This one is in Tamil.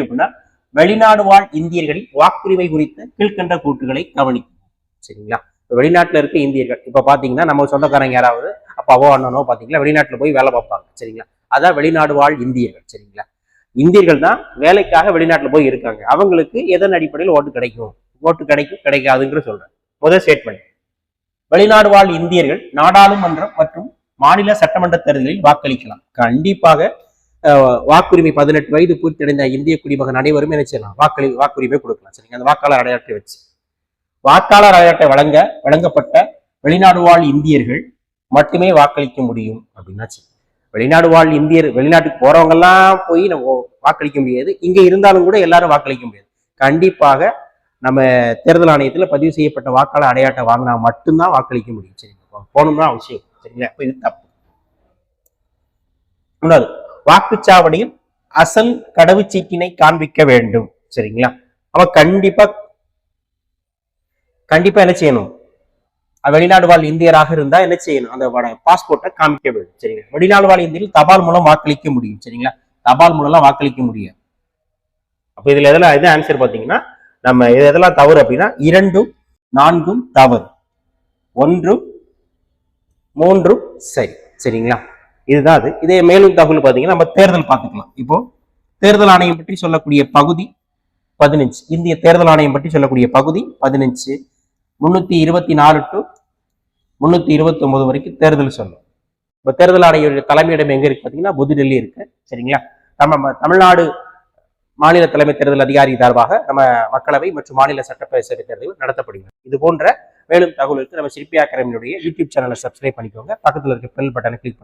அப்படின்னா வெளிநாடு வாழ் இந்தியர்களின் வாக்குரிமை குறித்த கீழ்கண்ட கூற்றுகளை கவனிக்கும். சரிங்களா? வெளிநாட்டுல இருக்க இந்தியர்கள் இப்ப பாத்தீங்கன்னா நம்ம சொந்தக்காரங்க யாராவது அப்பாவோ அண்ணனோ பாத்தீங்கன்னா வெளிநாட்டுல போய் வேலை பார்ப்பாங்க. சரிங்களா? அதான் வெளிநாடு வாழ் இந்தியர்கள். சரிங்களா? இந்தியர்கள் தான் வேலைக்காக வெளிநாட்டுல போய் இருக்காங்க. அவங்களுக்கு எதன் அடிப்படையில் ஓட்டு கிடைக்கும், கிடைக்காதுங்கிற சொல்றேன். முதல் ஸ்டேட்மெண்ட், வெளிநாடு வாழ் இந்தியர்கள் நாடாளுமன்றம் மற்றும் மாநில சட்டமன்ற தேர்தலில் வாக்களிக்கலாம். கண்டிப்பாக வாக்குரிமை 18 வயது பூர்த்தியடைந்த இந்திய குடிமகன் அனைவரும் என்ன செய்யலாம், வாக்குரிமை கொடுக்கலாம். சரிங்க? அந்த வாக்காளர் அடையாளத்தை வச்சு வாக்காளர் அடையாளத்தை வழங்கப்பட்ட வெளிநாடு வாழ் இந்தியர்கள் மட்டுமே வாக்களிக்க முடியும் அப்படின்னா வெளிநாடு வாழ் இந்தியர் வெளிநாட்டுக்கு போறவங்க எல்லாம் போய் நம்ம வாக்களிக்க முடியாது. இங்க இருந்தாலும் கூட எல்லாரும் வாக்களிக்க முடியாது. கண்டிப்பாக நம்ம தேர்தல் ஆணையத்துல பதிவு செய்யப்பட்ட வாக்காளர் அடையாளத்தை வாங்கினா மட்டும்தான் வாக்களிக்க முடியும். சரிங்களா? போகணும்னா அவசியம். சரிங்களா? இது தப்பு. மூணாவது, வாக்குச்சாவடியில் அசல் கடவுச்சீட்டினை காண்பிக்க வேண்டும். சரிங்களா? அவ கண்டிப்பா என்ன செய்யணும், வெளிநாடு வாழ் இந்தியராக இருந்தா என்ன செய்யணும், அந்த பாஸ்போர்ட்டை காமிக்க வேண்டும். சரிங்களா? வெளிநாடு வாழ் இந்தியர்கள் தபால் மூலம் வாக்களிக்க முடியும். சரிங்களா? தபால் மூலம் வாக்களிக்க முடியும். அப்ப இதுல எதெல்லாம் இது ஆன்சர் பாத்தீங்கன்னா நம்ம எதெல்லாம் தவறு அப்படின்னா 2, 4 தவறு, 1, 3 சரி. சரிங்களா? இதுதான் அது. இதே மேலும் தகவல் பாத்தீங்கன்னா நம்ம தேர்தல் பார்த்துக்கலாம். இப்போ தேர்தல் ஆணையம் பற்றி சொல்லக்கூடிய பகுதி 15, இந்திய தேர்தல் ஆணையம் பற்றி சொல்லக்கூடிய பகுதி 15, 324 to 329 வரைக்கும் தேர்தல் சொல்லும். இப்போ தேர்தல் ஆணைய தலைமையிடம் எங்க இருக்கு பாத்தீங்கன்னா புதுடெல்லி இருக்கு. சரிங்களா? நம்ம தமிழ்நாடு மாநில தலைமை தேர்தல் அதிகாரி சார்பாக நம்ம மக்களவை மற்றும் மாநில சட்டப்பேரவை தேர்தல் நடத்தப்படுகிறது. இது போன்ற மேலும் தகவலுக்கு நம்ம சிற்பி அகாடமியுடைய யூடியூப் சேனலை சப்ஸ்கிரைப் பண்ணிக்கோங்க. பக்கத்தில் இருக்க பெல் பட்டனை கிளிக் பண்ணுங்க.